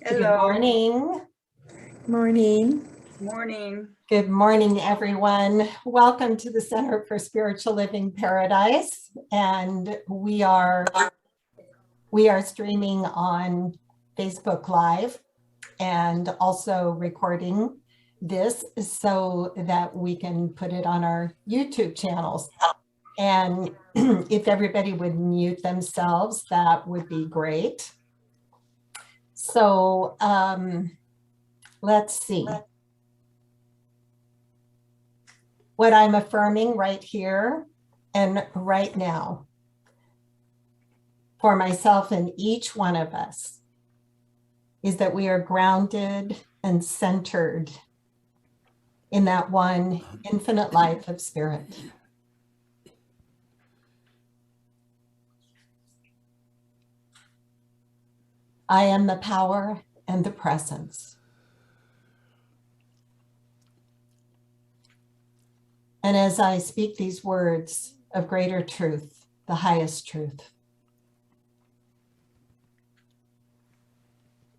Good morning. Morning. Morning. Good morning, everyone. Welcome to the Center for Spiritual Living Paradise. And we are streaming on Facebook Live and also recording this so that we can put it on our YouTube channels. And if everybody would mute themselves, that would be great. So let's see. What I'm affirming right here and right now for myself and each one of us is that we are grounded and centered in that one infinite life of spirit. I am the power and the presence. And as I speak these words of greater truth, the highest truth,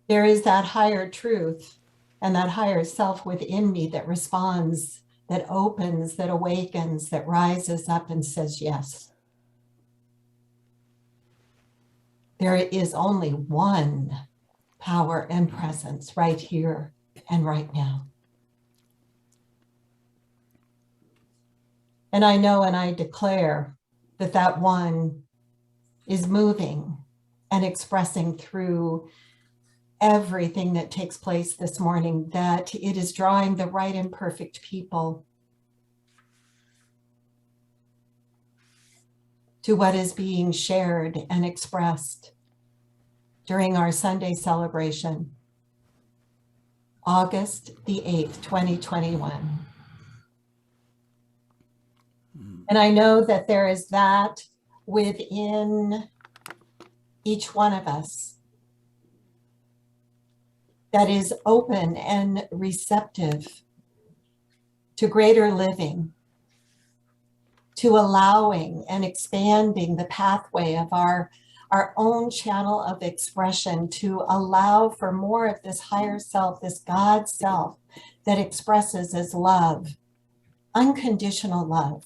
there is that higher truth and that higher self within me that responds, that opens, that awakens, that rises up and says yes. There is only one power and presence right here and right now. And I know and I declare that that one is moving and expressing through everything that takes place this morning, that it is drawing the right and perfect people to what is being shared and expressed during our Sunday celebration, August the 8th, 2021. And I know that there is that within each one of us that is open and receptive to greater living, to allowing and expanding the pathway of our own channel of expression, to allow for more of this higher self, this God self that expresses as love, unconditional love.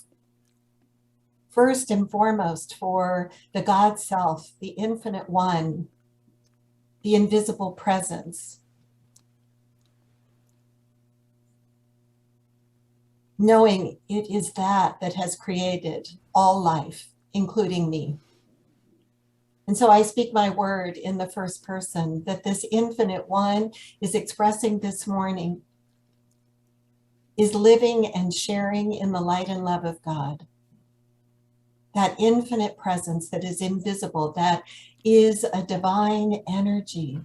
First and foremost for the God self, the infinite one, the invisible presence. Knowing it is that has created all life, including me. And so I speak my word in the first person that this infinite one is expressing this morning, is living and sharing in the light and love of God. That infinite presence that is invisible, that is a divine energy.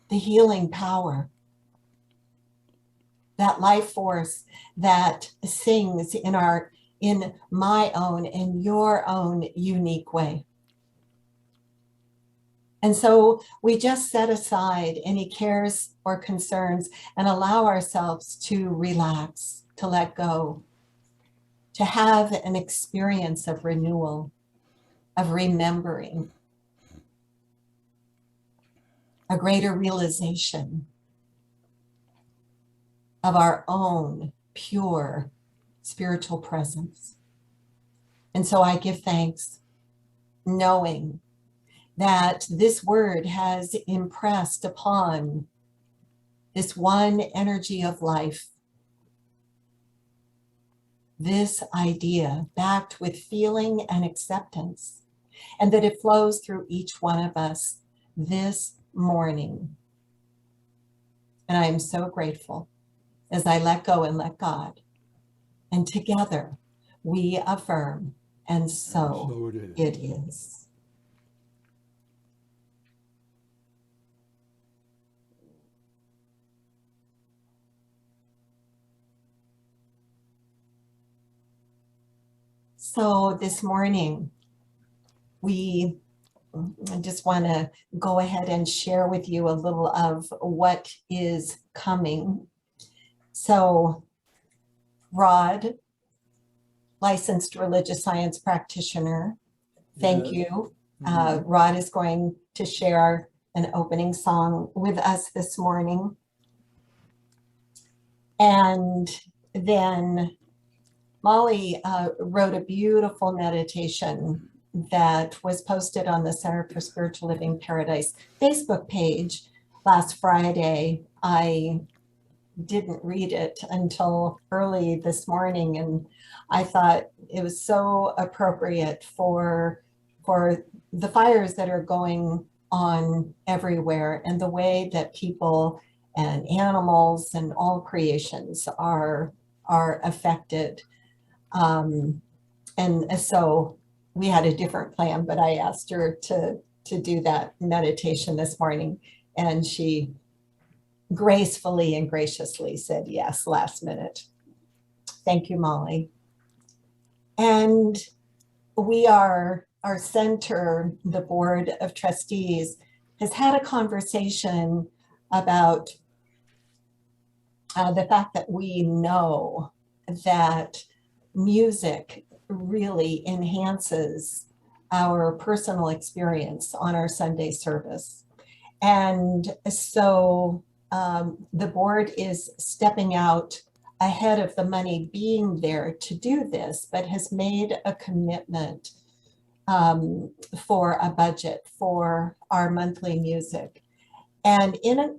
The healing power. That life force that sings in my own and your own unique way. And so we just set aside any cares or concerns and allow ourselves to relax, to let go, to have an experience of renewal, of remembering, a greater realization of our own pure spiritual presence. And so I give thanks, knowing that this word has impressed upon this one energy of life, this idea backed with feeling and acceptance, and that it flows through each one of us this morning. And I am so grateful as I let go and let God. And together we affirm, and so it is. So this morning, I just want to go ahead and share with you a little of what is coming. So Rod, licensed religious science practitioner, thank you Rod is going to share an opening song with us this morning. And then Molly wrote a beautiful meditation that was posted on the Center for Spiritual Living Paradise Facebook page last Friday. I didn't read it until early this morning, and I thought it was so appropriate for the fires that are going on everywhere and the way that people and animals and all creations are affected. And so we had a different plan, but I asked her to do that meditation this morning, and she gracefully and graciously said yes last minute. Thank you, Molly. And our center, the Board of Trustees, has had a conversation about the fact that we know that music really enhances our personal experience on our Sunday service. And so the board is stepping out ahead of the money being there to do this, but has made a commitment for a budget for our monthly music. And in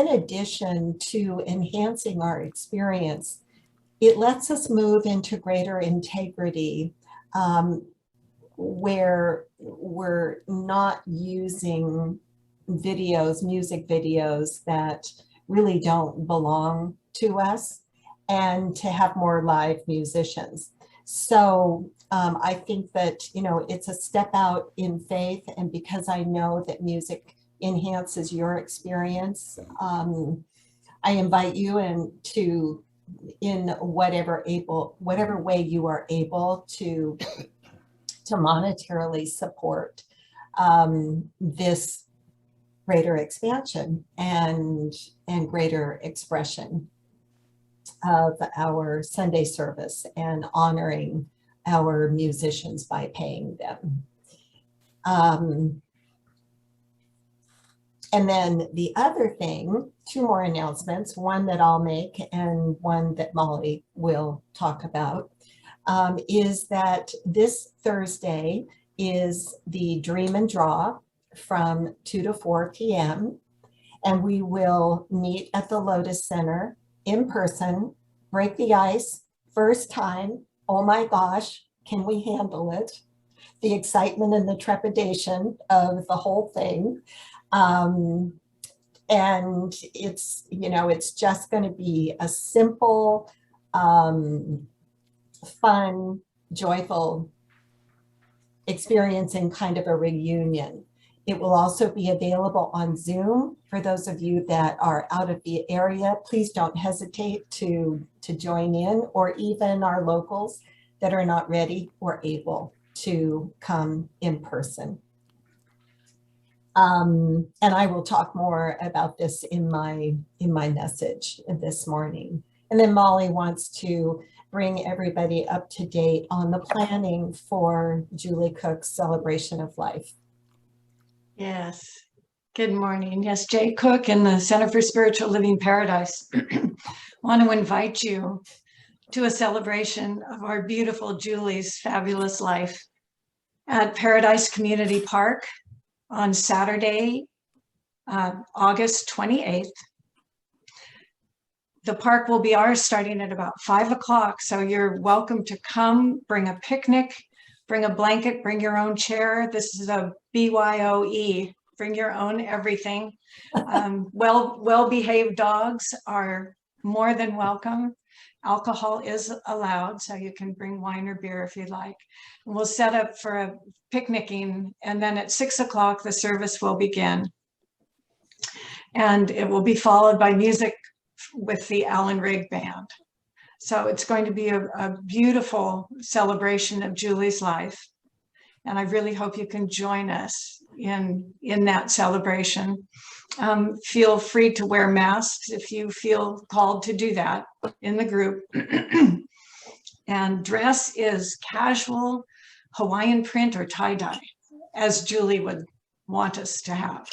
addition to enhancing our experience, it lets us move into greater integrity, where we're not using music videos that really don't belong to us, and to have more live musicians. So I think that, it's a step out in faith, and because I know that music enhances your experience, I invite you in whatever way you are able to monetarily support this greater expansion and greater expression of our Sunday service and honoring our musicians by paying them. And then the other thing, two more announcements, one that I'll make and one that Molly will talk about, is that this Thursday is the Dream and Draw from 2 to 4 p.m. And we will meet at the Lotus Center in person, break the ice, first time. Oh my gosh, can we handle it? The excitement and the trepidation of the whole thing. And it's just going to be a simple, fun, joyful experience and kind of a reunion. It will also be available on Zoom for those of you that are out of the area. Please don't hesitate to join in, or even our locals that are not ready or able to come in person. And I will talk more about this in my message this morning. And then Molly wants to bring everybody up to date on the planning for Julie Cook's Celebration of Life. Yes. Good morning. Yes, Jay Cook and the Center for Spiritual Living Paradise want to invite you to a celebration of our beautiful Julie's fabulous life at Paradise Community Park on Saturday, August 28th. The park will be ours starting at about 5 o'clock. So you're welcome to come, bring a picnic, bring a blanket, bring your own chair. This is a BYOE, bring your own everything. Well-behaved dogs are more than welcome. Alcohol is allowed, so you can bring wine or beer if you'd like. And we'll set up for a picnicking, and then at 6 o'clock, the service will begin. And it will be followed by music with the Alan Rigg Band. So it's going to be a beautiful celebration of Julie's life. And I really hope you can join us in that celebration. Feel free to wear masks if you feel called to do that in the group. And dress is casual, Hawaiian print or tie-dye. as Julie would want us to have.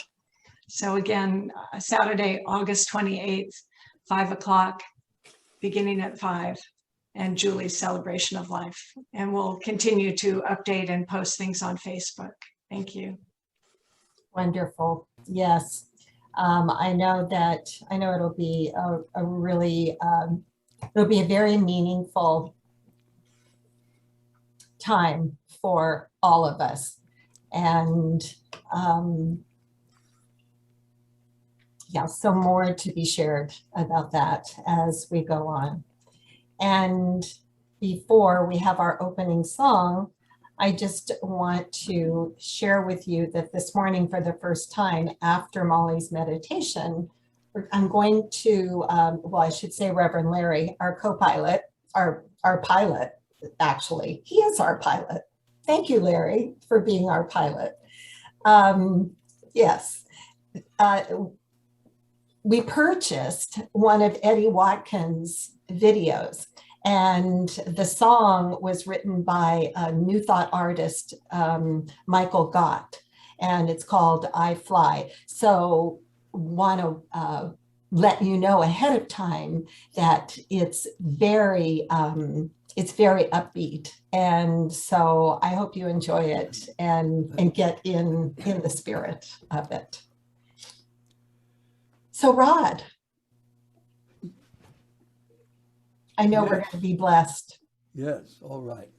So again, Saturday, August 28th, 5 o'clock, beginning at 5, and Julie's celebration of life. And we'll continue to update and post things on Facebook. Thank you. Wonderful. Yes. I know it'll be a really, it'll be a very meaningful time for all of us. And yeah, so more to be shared about that as we go on. And before we have our opening song, I just want to share with you that this morning, for the first time after Molly's meditation, I'm going to, well, I should say Reverend Larry, our co-pilot, our pilot, actually. He is our pilot. Thank you, Larry, for being our pilot. Yes. We purchased one of Eddie Watkins' videos, and the song was written by a New Thought artist, Michael Gott, and it's called I Fly. So want to let you know ahead of time that it's very upbeat. And so I hope you enjoy it and get in the spirit of it. So Rod, I know we're going to be blessed. Yes, all right.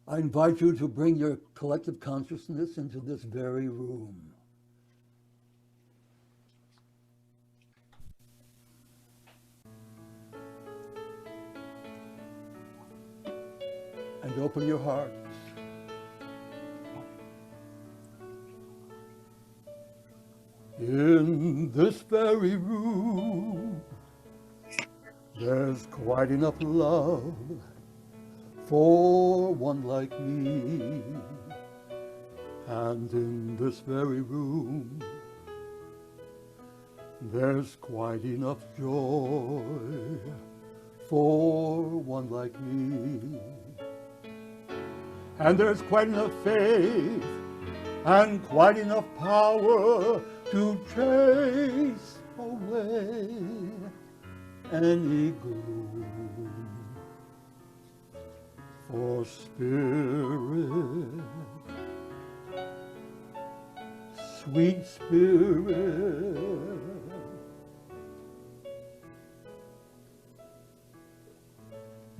I invite you to bring your collective consciousness into this very room. And open your hearts. In this very room, there's quite enough love for one like me. And in this very room, there's quite enough joy for one like me. And there's quite enough faith and quite enough power to chase away any gloom. For spirit, sweet spirit,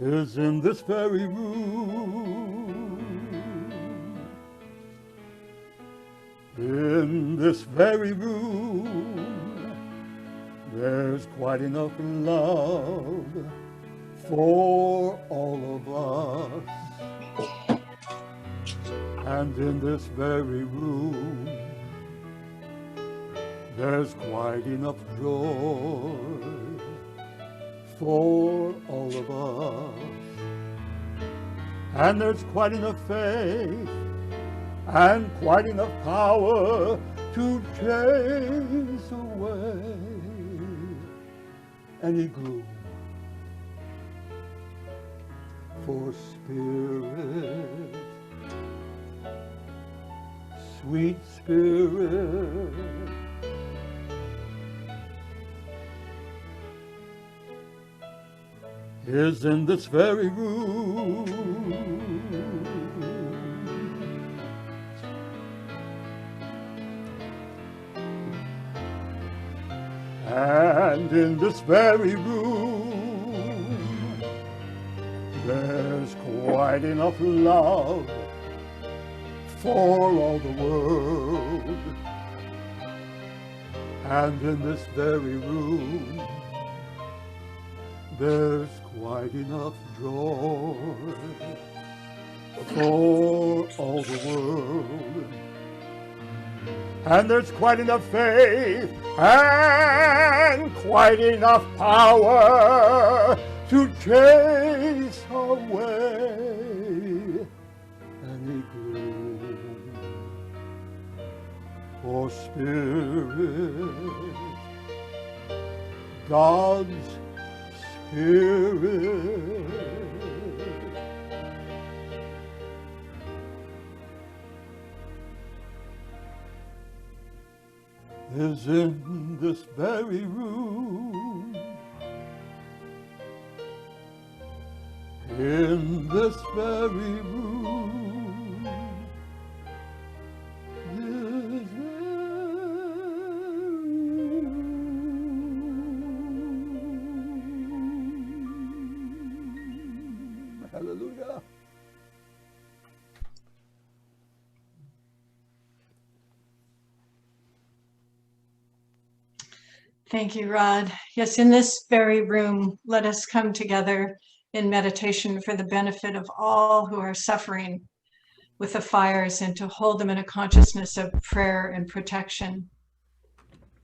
is in this very room. In this very room, there's quite enough love for all of us. And in this very room, there's quite enough joy for all of us. And there's quite enough faith and quite enough power to chase away any gloom. For spirit, sweet spirit, is in this very room. And in this very room, there's quite enough love for all the world. And in this very room, there's quite enough joy for all the world. And there's quite enough faith and quite enough power to chase away any gloom. For spirit, God's spirit, is in this very room. In this very room. This very room. Hallelujah. Thank you, Rod. Yes, in this very room, let us come together in meditation for the benefit of all who are suffering with the fires and to hold them in a consciousness of prayer and protection.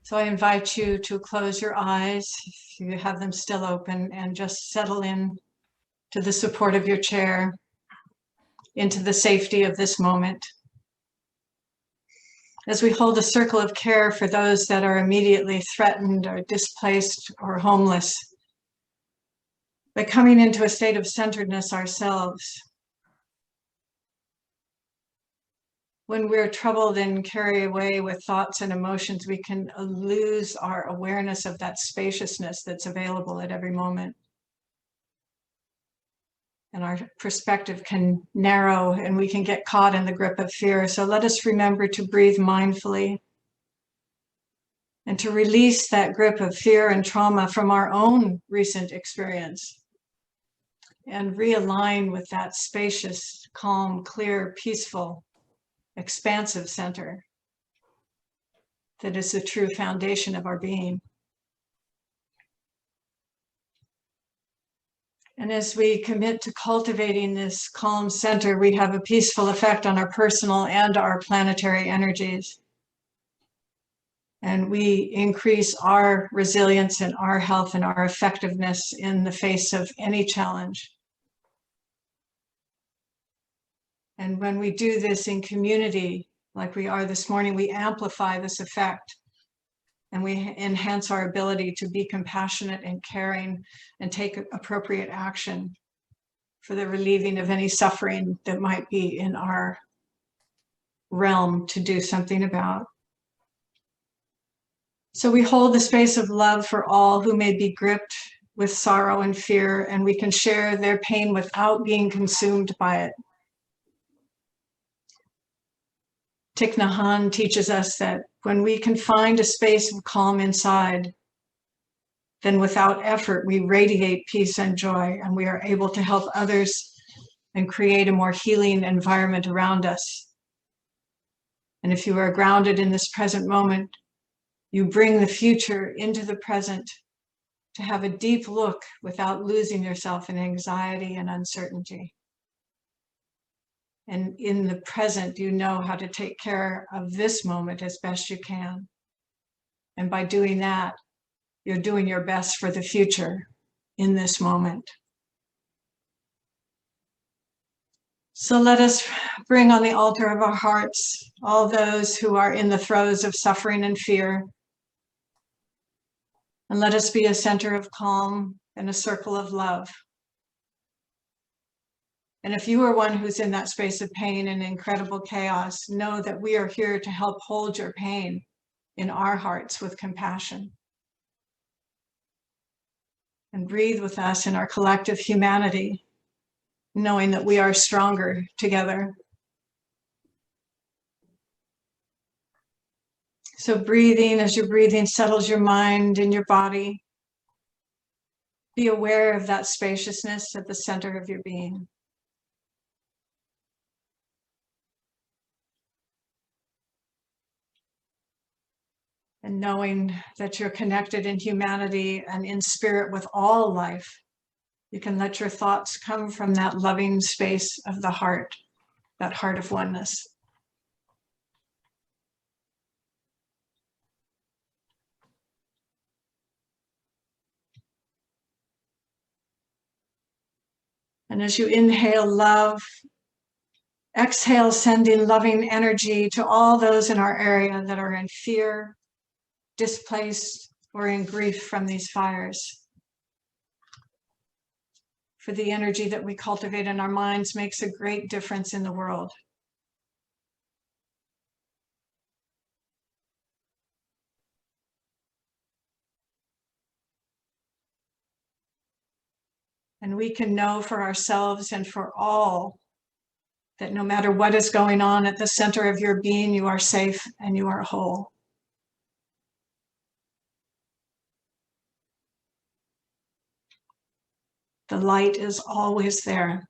So I invite you to close your eyes, if you have them still open, and just settle in to the support of your chair, into the safety of this moment. As we hold a circle of care for those that are immediately threatened or displaced or homeless, by coming into a state of centeredness ourselves. When we're troubled and carried away with thoughts and emotions, we can lose our awareness of that spaciousness that's available at every moment. And our perspective can narrow and we can get caught in the grip of fear. So let us remember to breathe mindfully and to release that grip of fear and trauma from our own recent experience and realign with that spacious, calm, clear, peaceful, expansive center that is the true foundation of our being. And as we commit to cultivating this calm center, we have a peaceful effect on our personal and our planetary energies. And we increase our resilience and our health and our effectiveness in the face of any challenge. And when we do this in community, like we are this morning, we amplify this effect. And we enhance our ability to be compassionate and caring and take appropriate action for the relieving of any suffering that might be in our realm to do something about. So we hold the space of love for all who may be gripped with sorrow and fear, and we can share their pain without being consumed by it. Thich Nhat Hanh teaches us that when we can find a space of calm inside, then without effort, we radiate peace and joy, and we are able to help others and create a more healing environment around us. And if you are grounded in this present moment, you bring the future into the present to have a deep look without losing yourself in anxiety and uncertainty. And in the present, you know how to take care of this moment as best you can. And by doing that, you're doing your best for the future in this moment. So let us bring on the altar of our hearts all those who are in the throes of suffering and fear. And let us be a center of calm and a circle of love. And if you are one who's in that space of pain and incredible chaos, know that we are here to help hold your pain in our hearts with compassion. And breathe with us in our collective humanity, knowing that we are stronger together. So breathing, as your breathing settles your mind and your body, be aware of that spaciousness at the center of your being. And knowing that you're connected in humanity and in spirit with all life, you can let your thoughts come from that loving space of the heart, that heart of oneness. And as you inhale love, exhale, sending loving energy to all those in our area that are in fear, displaced, or in grief from these fires. For the energy that we cultivate in our minds makes a great difference in the world. And we can know for ourselves and for all that no matter what is going on at the center of your being, you are safe and you are whole. The light is always there.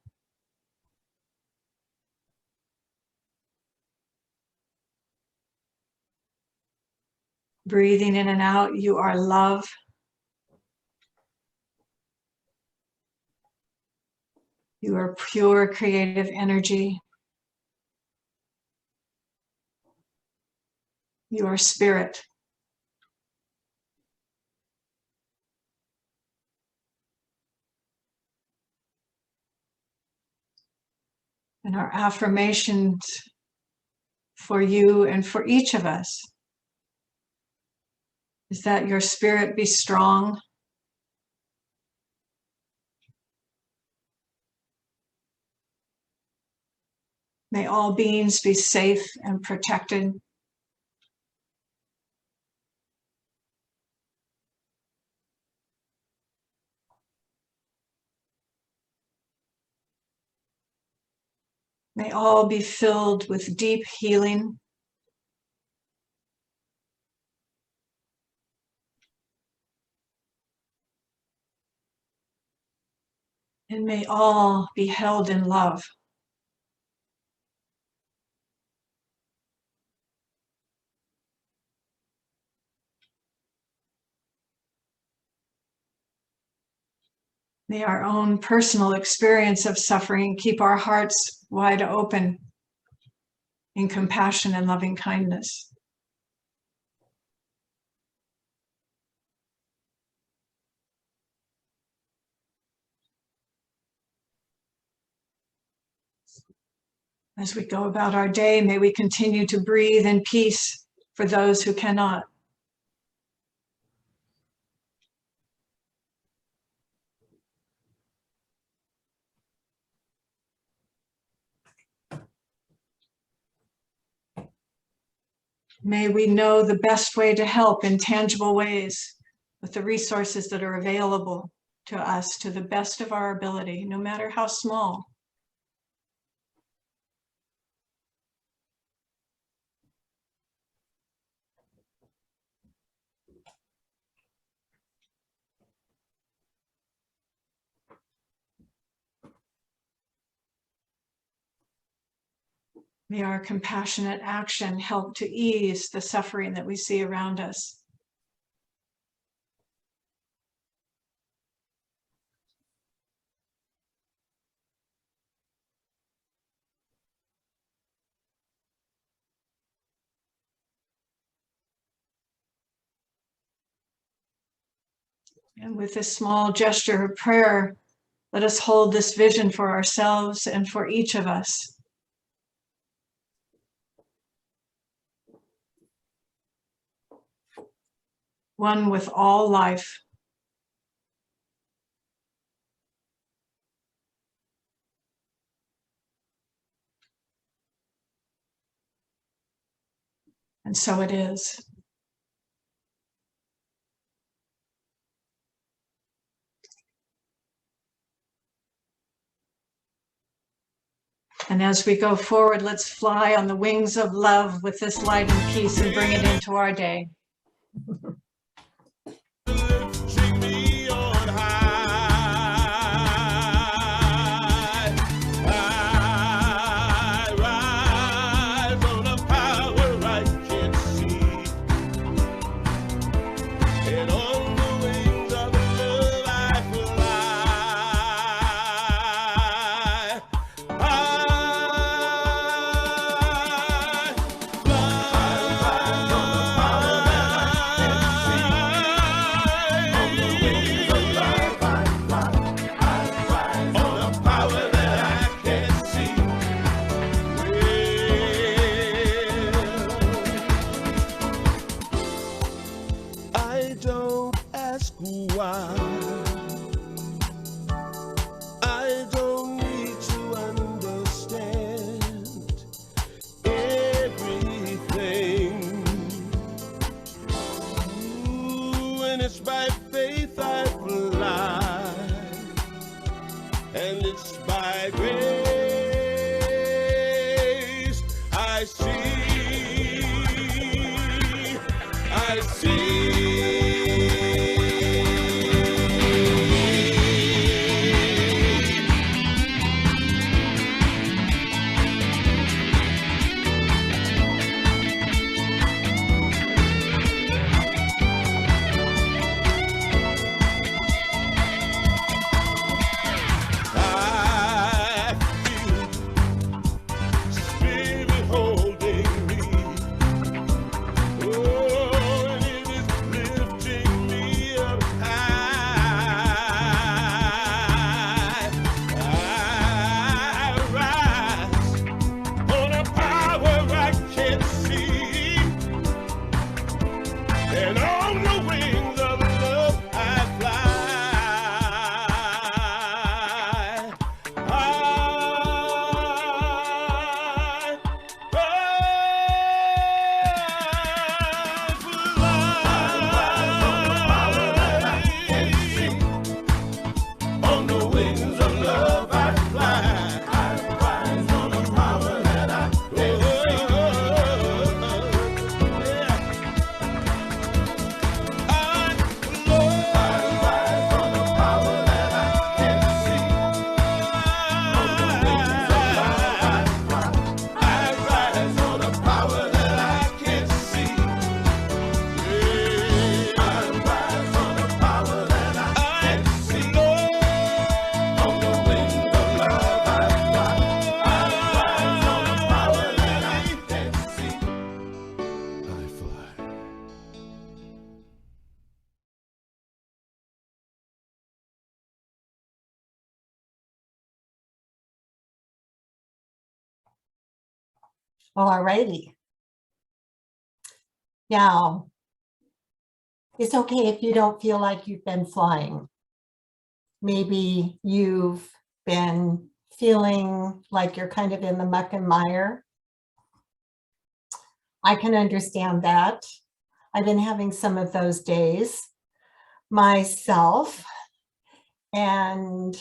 Breathing in and out, you are love. You are pure creative energy. You are spirit. And our affirmations for you and for each of us is that your spirit be strong, may all beings be safe and protected. May all be filled with deep healing. And may all be held in love. May our own personal experience of suffering keep our hearts wide open in compassion and loving kindness. As we go about our day, may we continue to breathe in peace for those who cannot. May we know the best way to help in tangible ways with the resources that are available to us to the best of our ability, no matter how small. May our compassionate action help to ease the suffering that we see around us. And with this small gesture of prayer, let us hold this vision for ourselves and for each of us. One with all life. And so it is. And as we go forward, let's fly on the wings of love with this light and peace and bring it into our day. Take me on high. I rise on a power I can't see. And on the wings of love I fly. I don't ask why. I don't need to understand everything. Ooh, and it's by faith I fly. and it's by grace I see, I see. And on the wings of love I fly. On the wings of love I fly. I rise on the power that I Well, alrighty. Now, it's okay if you don't feel like you've been flying. Maybe you've been feeling like you're kind of in the muck and mire. I can understand that. I've been having some of those days myself, and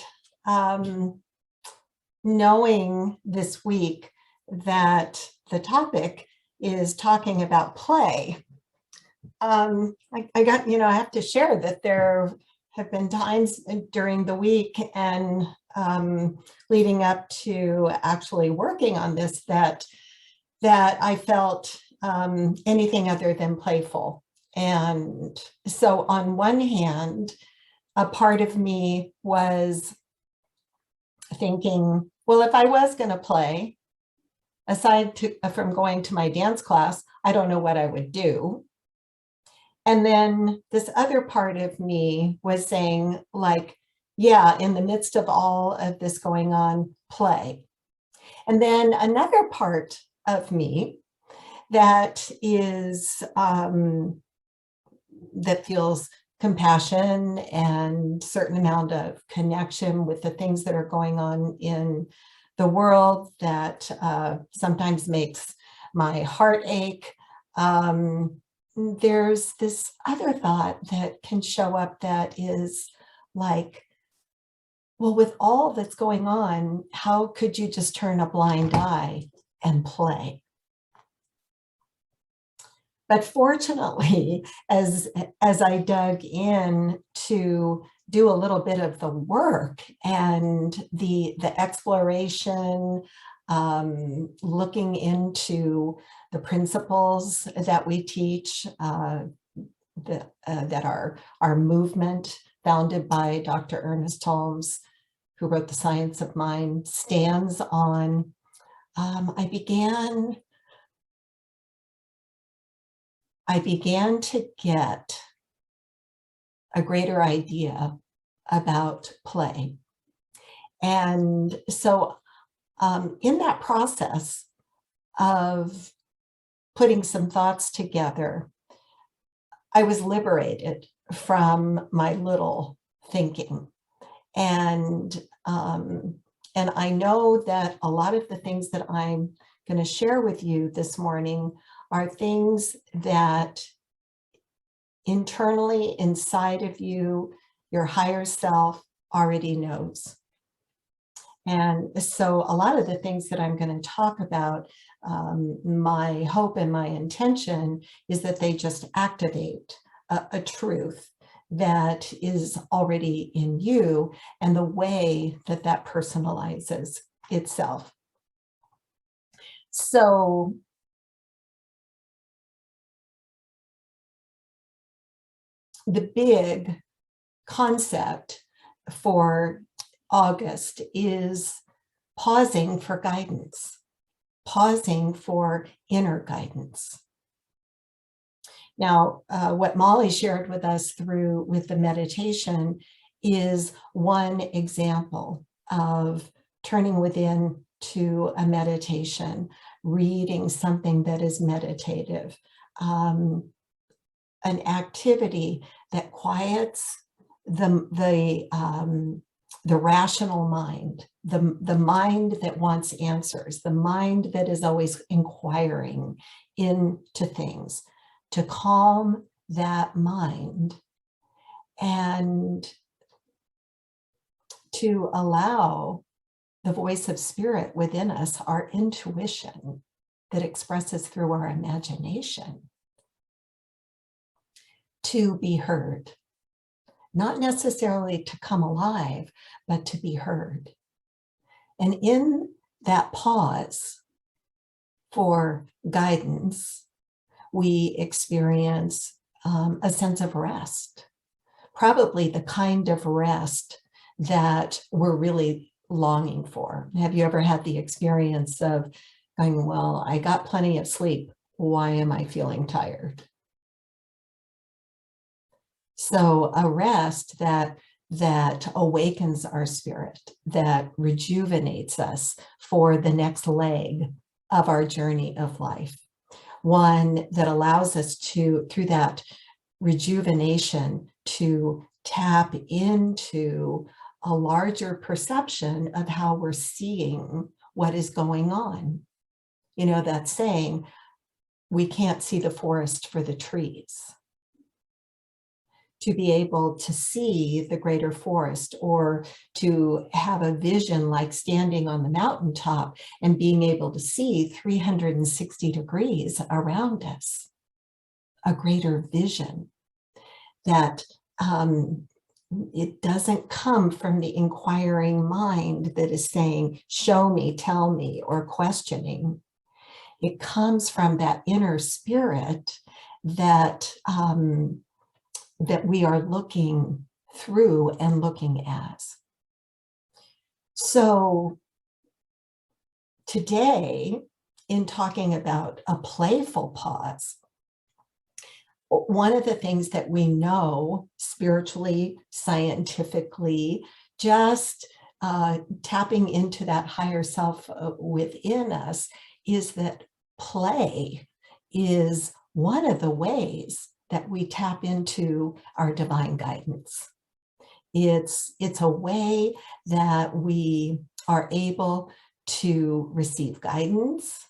knowing this week that the topic is talking about play. I got, I have to share that there have been times during the week and leading up to actually working on this that I felt anything other than playful. And so on one hand, a part of me was thinking, well, if I was going to play, aside from going to my dance class, I don't know what I would do. And then this other part of me was saying, like, yeah, in the midst of all of this going on, play. And then another part of me that is, that feels compassion and certain amount of connection with the things that are going on in the world that sometimes makes my heart ache. There's this other thought that can show up that is like, well, with all that's going on, how could you just turn a blind eye and play? But fortunately, as I dug in to do a little bit of the work and the exploration, looking into the principles that we teach, that our movement, founded by Dr. Ernest Holmes, who wrote The Science of Mind, stands on, I began to get a greater idea about play. And so in that process of putting some thoughts together, I was liberated from my little thinking. And I know that a lot of the things that I'm going to share with you this morning are things that internally inside of you, your higher self already knows. And so a lot of the things that I'm going to talk about, my hope and my intention is that they just activate a truth that is already in you and the way that that personalizes itself. So the big concept for August is pausing for guidance, pausing for inner guidance. Now, what Molly shared with us with the meditation is one example of turning within to a meditation, reading something that is meditative, an activity that quiets the rational mind, the mind that wants answers, the mind that is always inquiring into things, to calm that mind and to allow the voice of spirit within us, our intuition that expresses through our imagination, to be heard. Not necessarily to come alive, but to be heard. And in that pause for guidance, we experience a sense of rest, probably the kind of rest that we're really longing for. Have you ever had the experience of going, well, I got plenty of sleep. Why am I feeling tired? So a rest that awakens our spirit, that rejuvenates us for the next leg of our journey of life. One that allows us to, through that rejuvenation, to tap into a larger perception of how we're seeing what is going on. You know, that saying, we can't see the forest for the trees. To be able to see the greater forest, or to have a vision like standing on the mountaintop and being able to see 360 degrees around us, a greater vision that it doesn't come from the inquiring mind that is saying, show me, tell me, or questioning. It comes from that inner spirit that that we are looking through and looking as. So today, in talking about a playful pause, one of the things that we know spiritually, scientifically, just tapping into that higher self within us, is that play is one of the ways that we tap into our divine guidance. It's a way that we are able to receive guidance.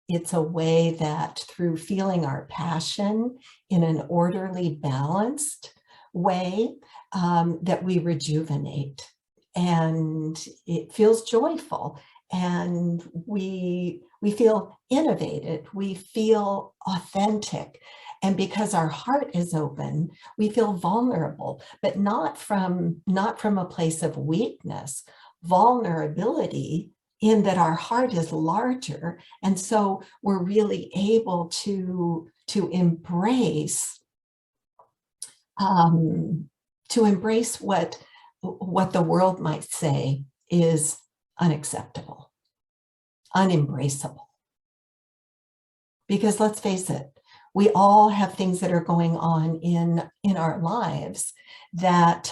It's a way that through feeling our passion in an orderly, balanced way, that we rejuvenate. And it feels joyful. And we feel innovated. We feel authentic. And because our heart is open, we feel vulnerable, but not from a place of weakness. Vulnerability in that our heart is larger, and so we're really able to embrace what the world might say is unacceptable, unembraceable. Because let's face it, we all have things that are going on in our lives that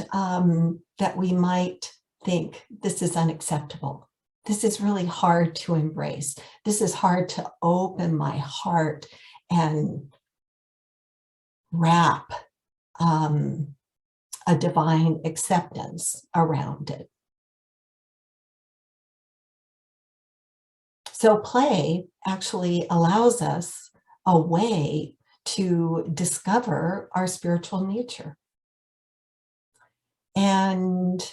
that we might think, this is unacceptable. This is really hard to embrace. This is hard to open my heart and wrap a divine acceptance around it. So play actually allows us a way to discover our spiritual nature. And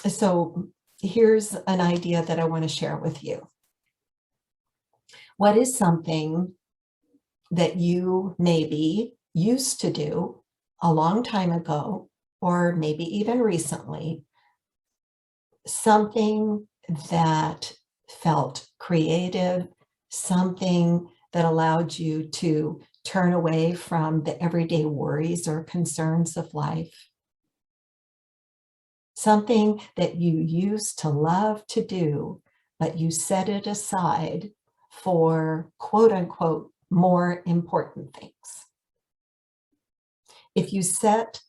So here's an idea that I want to share with you. What is something that you maybe used to do a long time ago, or maybe even recently, something that felt creative, something that allowed you to turn away from the everyday worries or concerns of life, something that you used to love to do, but you set it aside for quote unquote more important things. If you set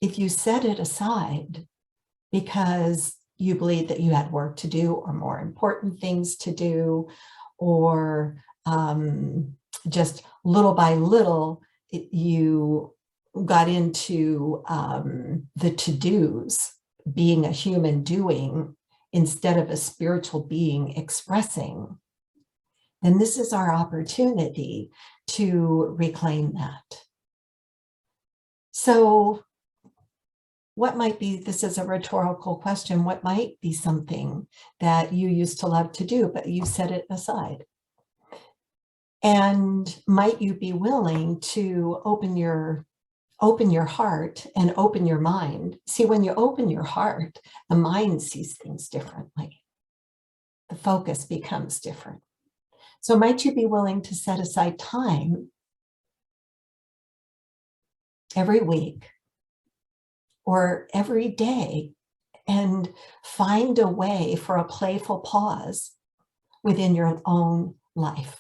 it aside because you believe that you had work to do or more important things to do, or just little by little, you got into the to-dos, being a human doing instead of a spiritual being expressing, then this is our opportunity to reclaim that. So what might be, this is a rhetorical question, what might be something that you used to love to do, but you set it aside? And might you be willing to open your heart and open your mind? See, when you open your heart, the mind sees things differently. The focus becomes different. So might you be willing to set aside time every week or every day and find a way for a playful pause within your own life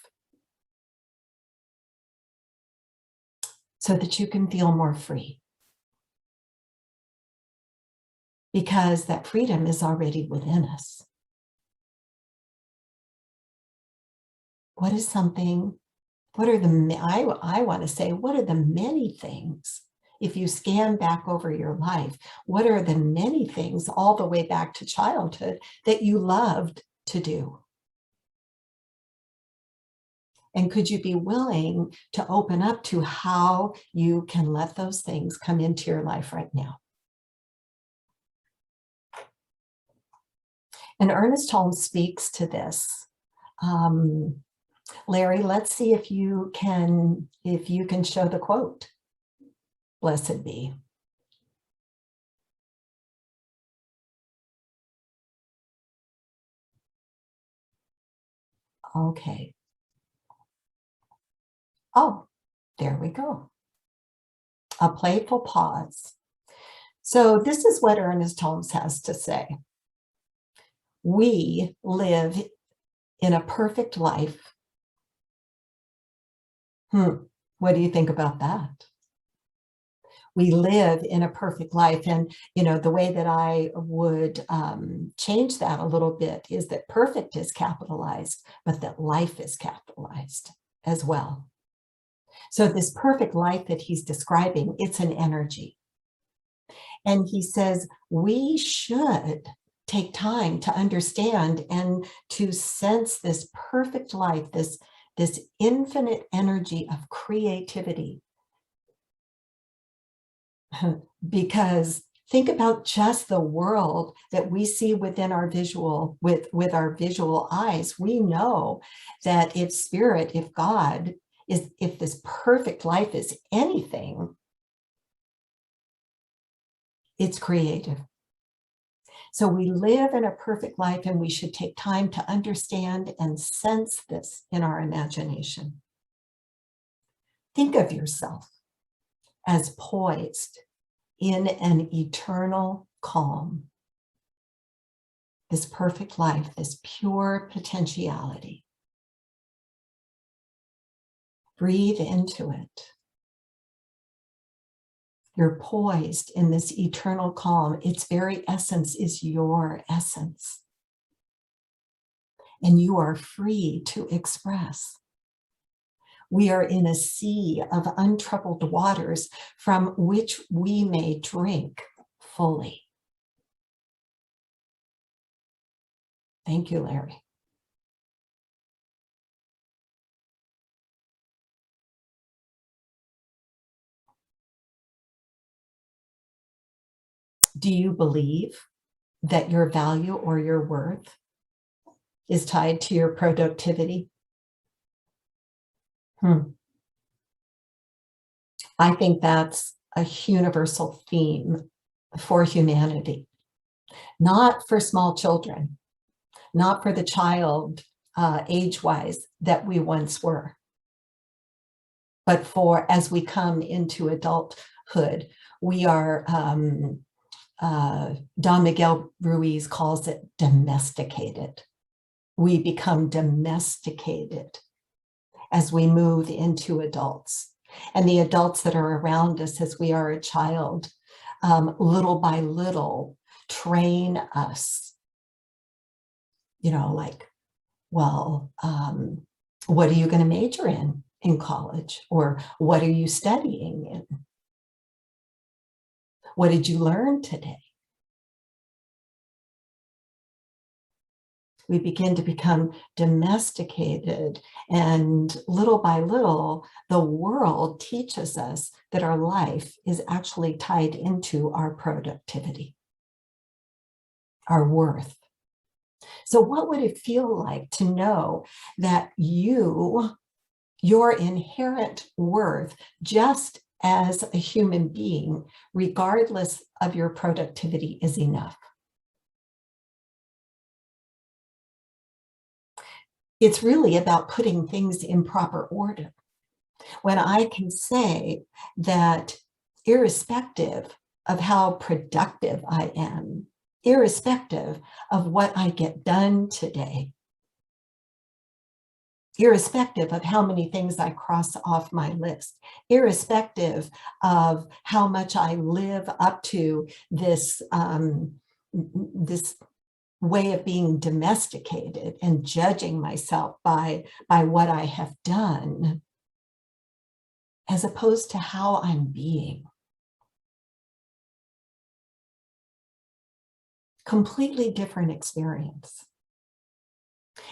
so that you can feel more free? Because that freedom is already within us. What is something, what are the, I want to say, what are the many things, if you scan back over your life, what are the many things all the way back to childhood that you loved to do? And could you be willing to open up to how you can let those things come into your life right now? And Ernest Holmes speaks to this. Larry, let's see if you can show the quote. Blessed be. Okay. Oh, there we go. A playful pause. So this is what Ernest Holmes has to say. We live in a perfect life. What do you think about that? We live in a perfect life. And, you know, the way that I would change that a little bit is that perfect is capitalized, but that life is capitalized as well. So this perfect life that he's describing, it's an energy. And he says, we should take time to understand and to sense this perfect life, this infinite energy of creativity. Because think about just the world that we see within our visual, with our visual eyes. We know that if spirit, if God is, if this perfect life is anything, it's creative. So we live in a perfect life, and we should take time to understand and sense this in our imagination. Think of yourself as poised in an eternal calm. This perfect life, this pure potentiality. Breathe into it. You're poised in this eternal calm. Its very essence is your essence. And you are free to express. We are in a sea of untroubled waters from which we may drink fully. Thank you, Larry. Do you believe that your value or your worth is tied to your productivity? I think that's a universal theme for humanity, not for small children, not for the child age-wise that we once were, but for as we come into adulthood, we are, Don Miguel Ruiz calls it domesticated. We become domesticated as we move into adults. And the adults that are around us as we are a child, little by little, train us, like, well, what are you going to major in college? Or what are you studying in? What did you learn today? We begin to become domesticated, and little by little, the world teaches us that our life is actually tied into our productivity, our worth. So what would it feel like to know that your inherent worth, just as a human being, regardless of your productivity, is enough? It's really about putting things in proper order. When I can say that irrespective of how productive I am, irrespective of what I get done today, irrespective of how many things I cross off my list, irrespective of how much I live up to this, this way of being domesticated and judging myself by what I have done, as opposed to how I'm being. Completely different experience.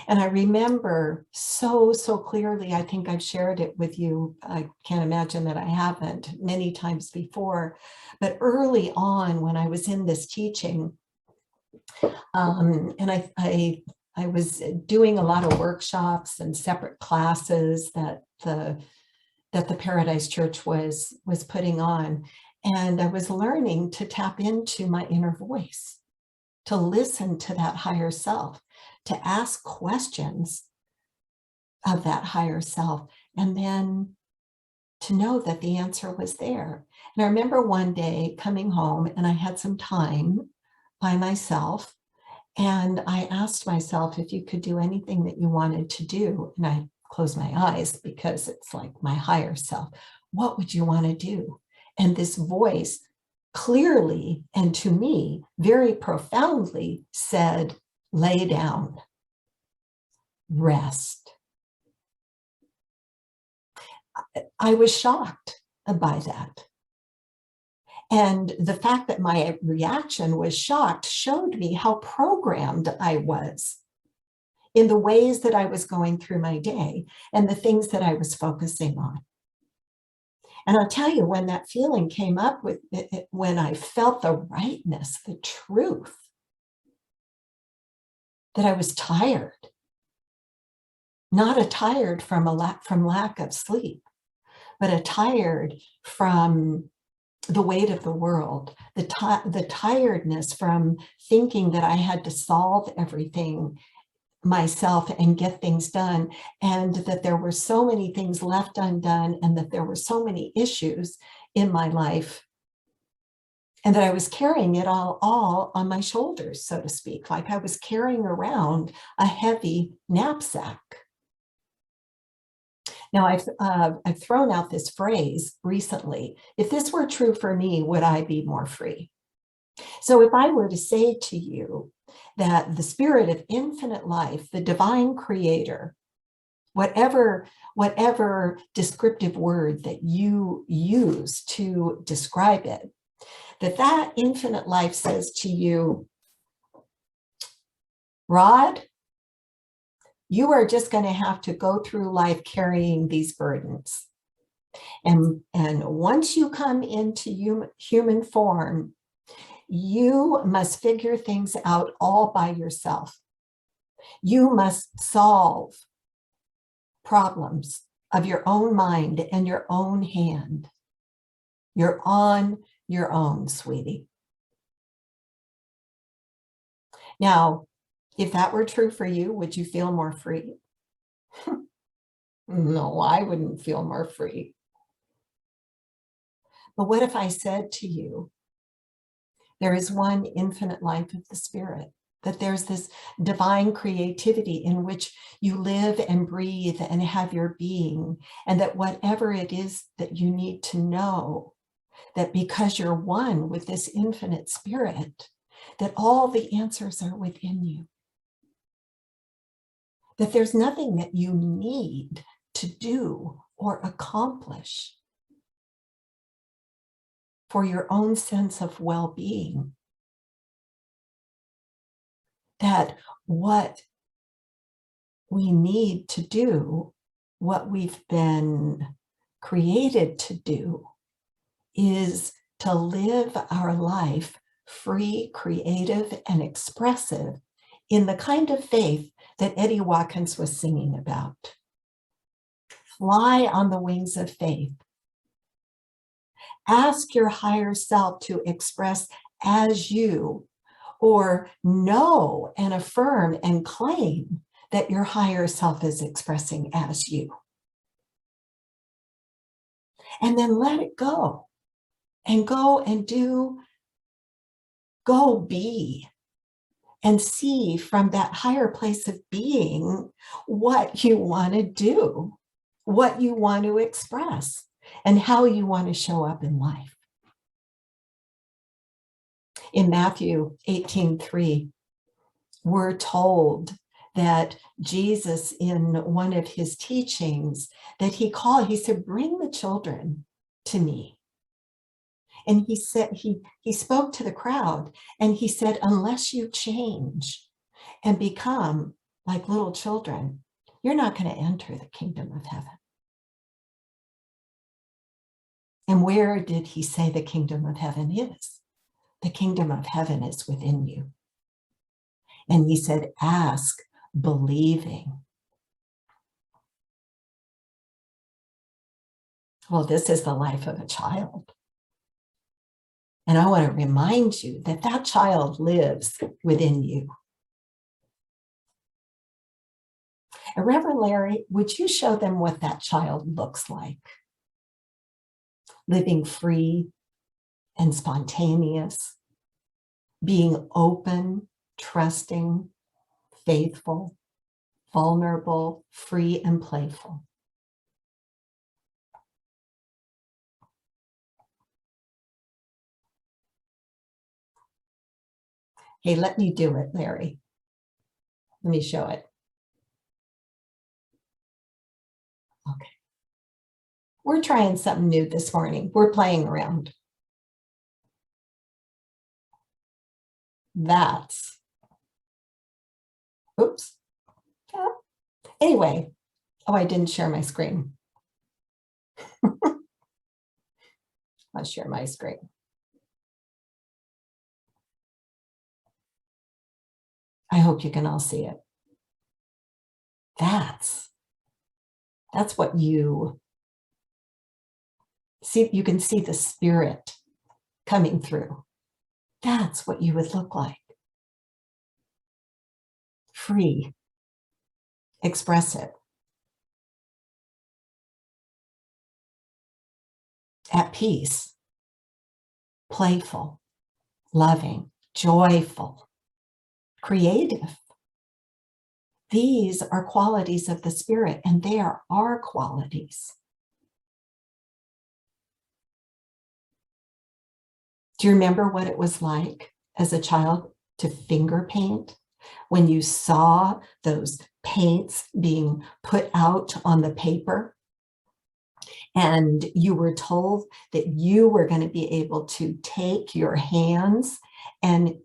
And I remember so clearly, I think I've shared it with you, I can't imagine that I haven't, many times before, but early on when I was in this teaching, and I was doing a lot of workshops and separate classes that the Paradise Church was putting on, and I was learning to tap into my inner voice, to listen to that higher self, to ask questions of that higher self, and then to know that the answer was there. And I remember one day coming home, and I had some time by myself, and I asked myself if you could do anything that you wanted to do, and I closed my eyes because it's like my higher self. What would you want to do? And this voice clearly, and to me, very profoundly said, lay down, rest. I was shocked by that. And the fact that my reaction was shocked showed me how programmed I was in the ways that I was going through my day and the things that I was focusing on. And I'll tell you, when that feeling came up with it, when I felt the rightness, the truth, that I was tired, not a tired from lack of sleep, but a tired from the weight of the world, the tiredness from thinking that I had to solve everything myself and get things done, and that there were so many things left undone, and that there were so many issues in my life, and that I was carrying it all on my shoulders, so to speak, like I was carrying around a heavy knapsack. Now, I've thrown out this phrase recently: if this were true for me, would I be more free? So if I were to say to you that the spirit of infinite life, the divine creator, whatever descriptive word that you use to describe it, that infinite life says to you, Rod, you are just going to have to go through life carrying these burdens. And once you come into human form, You must figure things out all by yourself. You must solve problems of your own mind and your own hand. You're on your own, sweetie. Now, if that were true for you, would you feel more free? No, I wouldn't feel more free. But what if I said to you, there is one infinite life of the Spirit, that there's this divine creativity in which you live and breathe and have your being, and that whatever it is that you need to know, that because you're one with this infinite Spirit, that all the answers are within you. That there's nothing that you need to do or accomplish for your own sense of well-being. That what we need to do, what we've been created to do, is to live our life free, creative, and expressive in the kind of faith that Eddie Watkins was singing about. Fly on the wings of faith. Ask your higher self to express as you, or know and affirm and claim that your higher self is expressing as you. And then let it go and do, go be, and see from that higher place of being what you want to do, what you want to express, and how you want to show up in life. In Matthew 18:3, we're told that Jesus, in one of his teachings, that he said, bring the children to me. And he said, he spoke to the crowd and he said, unless you change and become like little children, you're not going to enter the kingdom of heaven. And where did he say the kingdom of heaven is? The kingdom of heaven is within you. And he said, ask, believing. Well, this is the life of a child. And I want to remind you that that child lives within you. And Reverend Larry, would you show them what that child looks like? Living free and spontaneous, being open, trusting, faithful, vulnerable, free, and playful. Hey, let me do it, Larry. Let me show it. Okay. We're trying something new this morning. We're playing around. That's, oops. Yeah. Anyway, oh, I didn't share my screen. I'll share my screen. I hope you can all see it. That's what you see. You can see the Spirit coming through. That's what you would look like. Free, expressive, at peace, playful, loving, joyful, creative. These are qualities of the Spirit, and they are our qualities. Do you remember what it was like as a child to finger paint? When you saw those paints being put out on the paper, and you were told that you were going to be able to take your hands and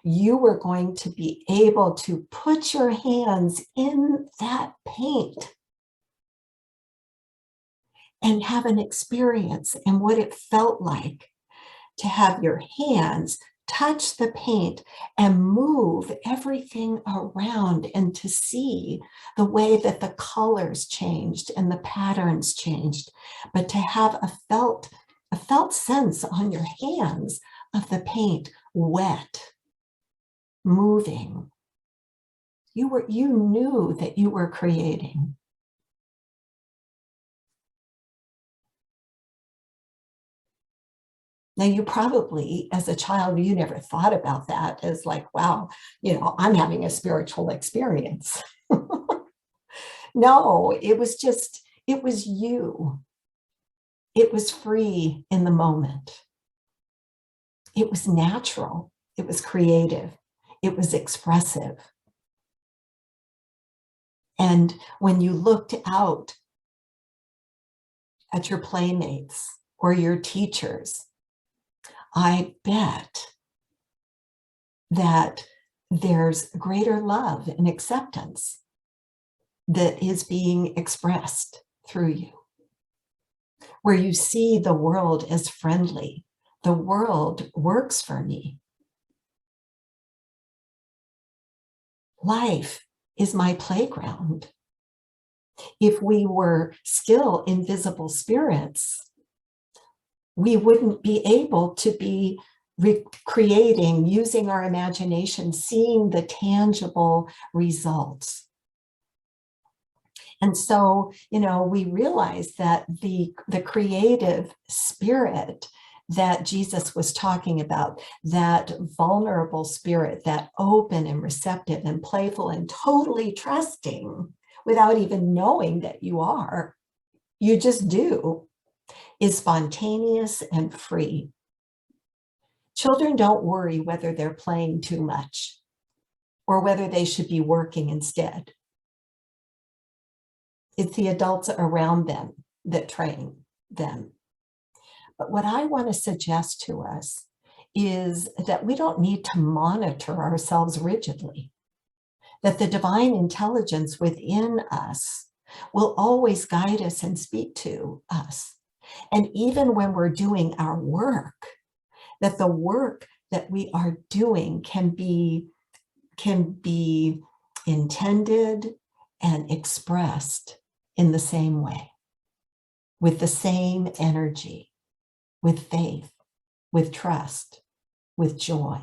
you were going to be able to put your hands in that paint and have an experience and what it felt like to have your hands touch the paint and move everything around, and to see the way that the colors changed and the patterns changed, but to have a felt sense on your hands of the paint wet, moving. You knew that you were creating. Now, you probably, as a child, you never thought about that as like, wow, I'm having a spiritual experience. No, it was you. It was free in the moment. It was natural. It was creative. It was expressive. And when you looked out at your playmates or your teachers, I bet that there's greater love and acceptance that is being expressed through you, where you see the world as friendly. The world works for me. Life is my playground. If we were still invisible spirits, we wouldn't be able to be recreating, using our imagination, seeing the tangible results. And so, we realize that the creative spirit that Jesus was talking about, that vulnerable spirit, that open and receptive and playful and totally trusting without even knowing that you just do, is spontaneous and free. Children don't worry whether they're playing too much or whether they should be working instead. It's the adults around them that train them. But what I want to suggest to us is that we don't need to monitor ourselves rigidly, that the divine intelligence within us will always guide us and speak to us. And even when we're doing our work, that the work that we are doing can be intended and expressed in the same way, with the same energy, with faith, with trust, with joy.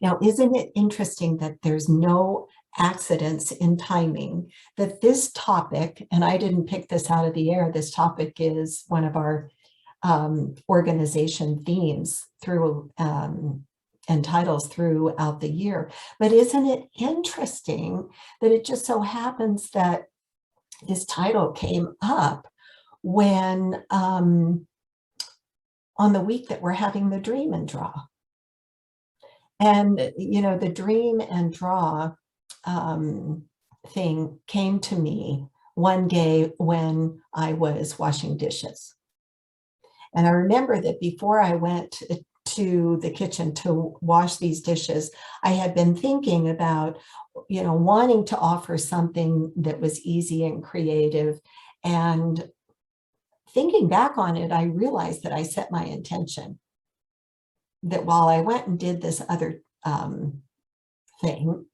Now, isn't it interesting that there's no accidents in timing, that this topic, and I didn't pick this out of the air, this topic is one of our organization themes through and titles throughout the year. But isn't it interesting that it just so happens that this title came up when on the week that we're having the Dream and Draw. And, the Dream and Draw thing came to me one day when I was washing dishes. And I remember that before I went to the kitchen to wash these dishes, I had been thinking about, wanting to offer something that was easy and creative. And thinking back on it, I realized that I set my intention that while I went and did this other thing,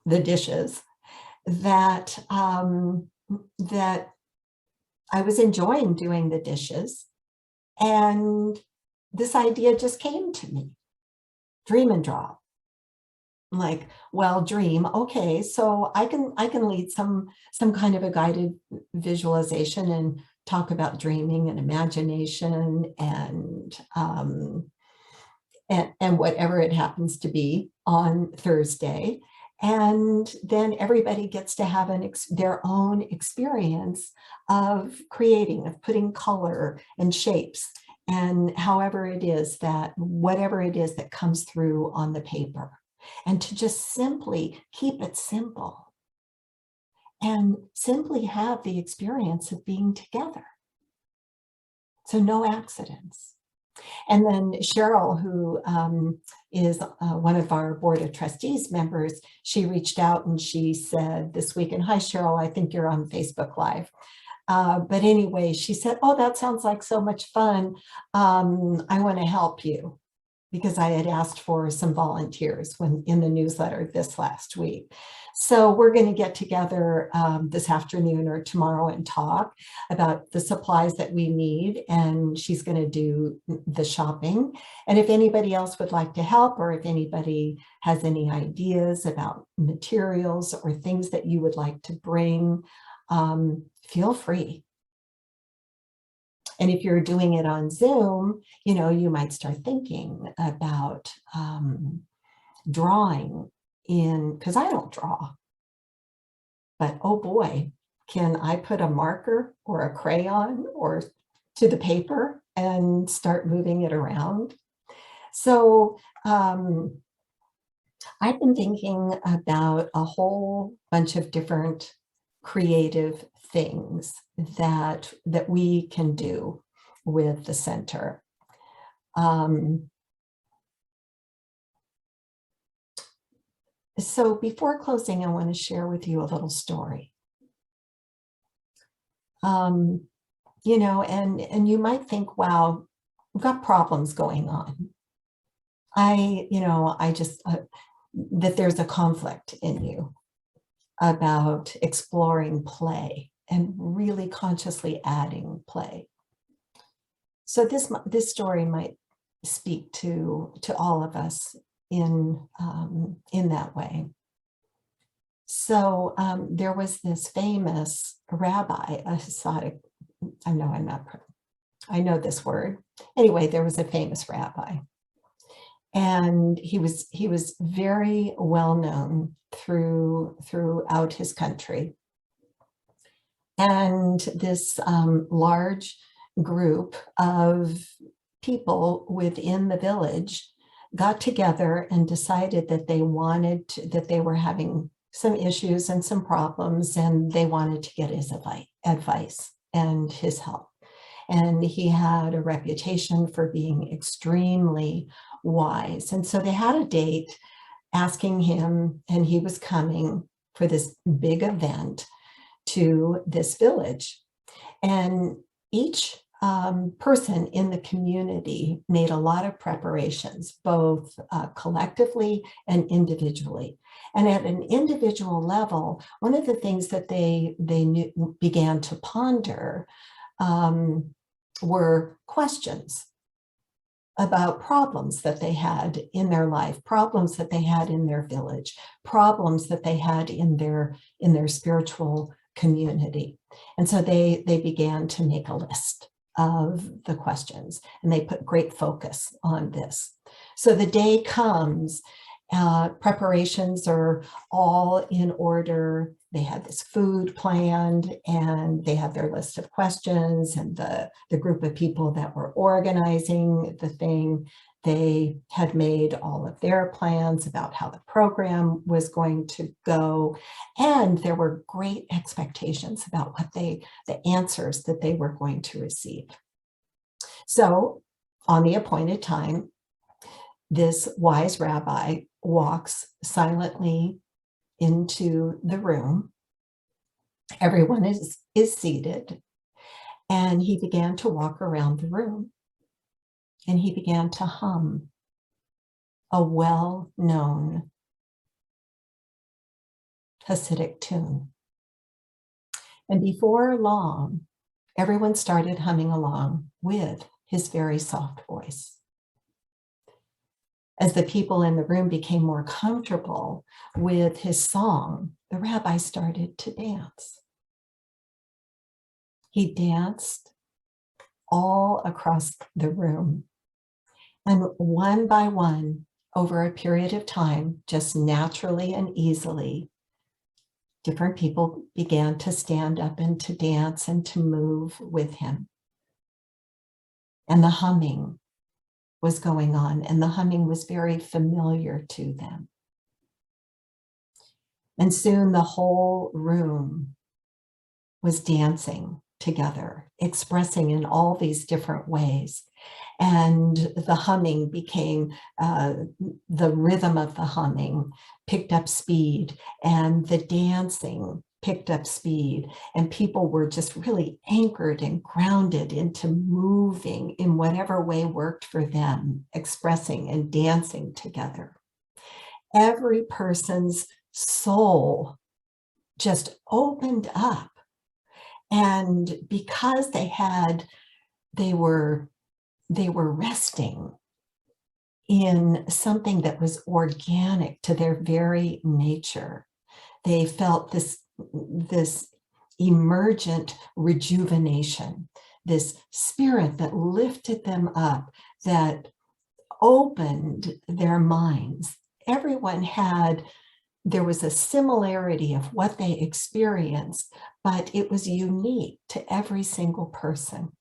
the dishes, that that I was enjoying doing the dishes. And this idea just came to me, Dream and Draw. I'm like, well, dream, okay, so I can lead some kind of a guided visualization and talk about dreaming and imagination and whatever it happens to be on Thursday. And then everybody gets to have their own experience of creating, of putting color and shapes and whatever it is that comes through on the paper. And to just simply keep it simple and simply have the experience of being together. So no accidents. And then Cheryl, who is one of our Board of Trustees members, she reached out and she said this week, and hi Cheryl, I think you're on Facebook Live. But anyway, she said, oh, that sounds like so much fun. I want to help you. because I had asked for some volunteers when in the newsletter this last week. So we're going to get together this afternoon or tomorrow and talk about the supplies that we need. And she's going to do the shopping. And if anybody else would like to help, or if anybody has any ideas about materials or things that you would like to bring, feel free. And if you're doing it on Zoom, you know, you might start thinking about drawing in, because I don't draw, but oh boy, can I put a marker or a crayon or to the paper and start moving it around. So I've been thinking about a whole bunch of different creative things that we can do with the center. So before closing, I want to share with you a little story. You know, and you might think, wow, we've got problems going on. I just, that there's a conflict in you about exploring play and really consciously adding play. So this story might speak to all of us in that way. So there was this famous rabbi, a Hasidic, I know this word. Anyway, there was a famous rabbi, and he was very well known throughout his country. And this large group of people within the village got together and decided that they were having some issues and some problems, and they wanted to get his advice and his help. And he had a reputation for being extremely wise. And so they had a date asking him, and he was coming for this big event to this village. And each person in the community made a lot of preparations, both collectively and individually. And at an individual level, one of the things that they began to ponder were questions about problems that they had in their life, problems that they had in their village, problems that they had in their spiritual community. And so they began to make a list of the questions, and they put great focus on this. So the day comes, preparations are all in order. They had this food planned, and they had their list of questions, and the group of people that were organizing the thing, they had made all of their plans about how the program was going to go. And there were great expectations about the answers that they were going to receive. So on the appointed time, this wise rabbi walks silently into the room. Everyone is seated, and he began to walk around the room, and he began to hum a well-known Hasidic tune. And before long, everyone started humming along with his very soft voice. As the people in the room became more comfortable with his song, the rabbi started to dance. He danced all across the room. And one by one, over a period of time, just naturally and easily, different people began to stand up and to dance and to move with him. And the humming was going on, and the humming was very familiar to them. And soon the whole room was dancing together, expressing in all these different ways. And the humming became, the rhythm of the humming picked up speed, and the dancing picked up speed, and people were just really anchored and grounded into moving in whatever way worked for them, expressing and dancing together. Every person's soul just opened up. And because they were resting in something that was organic to their very nature, they felt this emergent rejuvenation, this spirit that lifted them up, that opened their minds. Everyone there was a similarity of what they experienced, but it was unique to every single person.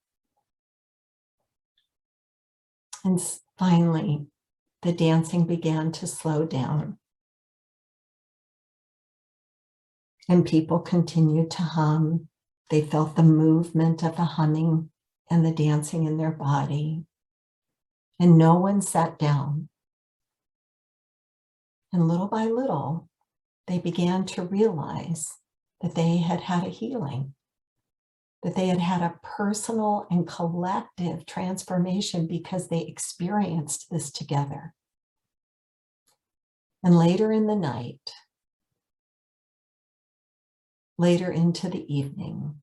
And finally, the dancing began to slow down. And people continued to hum. They felt the movement of the humming and the dancing in their body. And no one sat down. And little by little, they began to realize that they had had a healing, that they had had a personal and collective transformation because they experienced this together. And later in the night, later into the evening,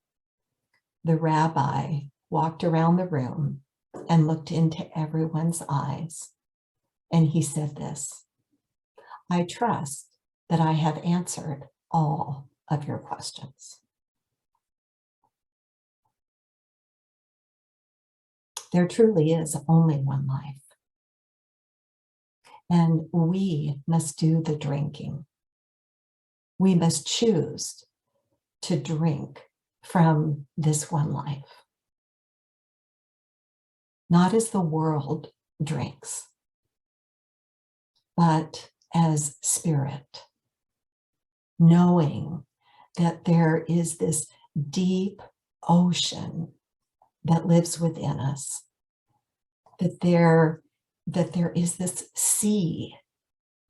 the rabbi walked around the room and looked into everyone's eyes. And he said this: "I trust that I have answered all of your questions." There truly is only one life. And we must do the drinking. We must choose to drink from this one life. Not as the world drinks, but as spirit, knowing that there is this deep ocean that lives within us, that there is this sea,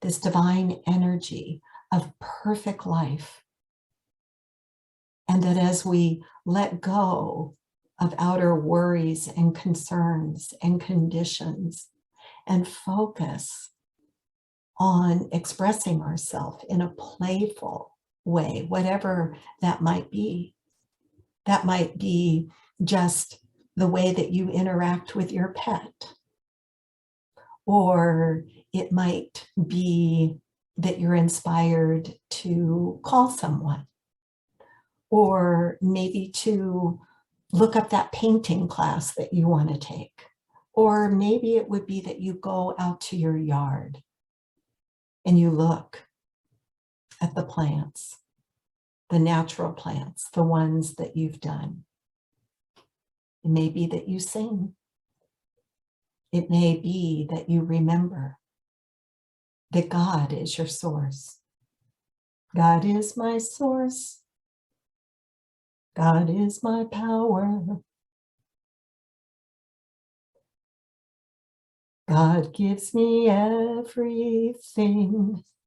this divine energy of perfect life. And that as we let go of outer worries and concerns and conditions and focus on expressing ourselves in a playful way, whatever that might be just the way that you interact with your pet, or it might be that you're inspired to call someone, or maybe to look up that painting class that you want to take. Or maybe it would be that you go out to your yard and you look at the plants, the natural plants, the ones that you've done. It may be that you sing. It may be that you remember that God is your source. God is my source. God is my power. God gives me everything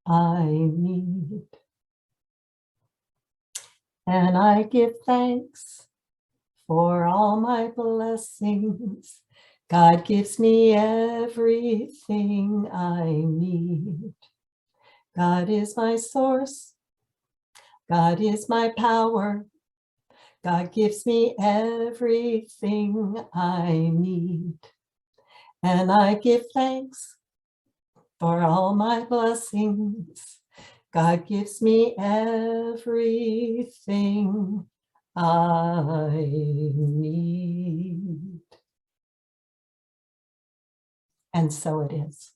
I need. And I give thanks for all my blessings. God gives me everything I need. God is my source. God is my power. God gives me everything I need. And I give thanks for all my blessings. God gives me everything I need. And so it is.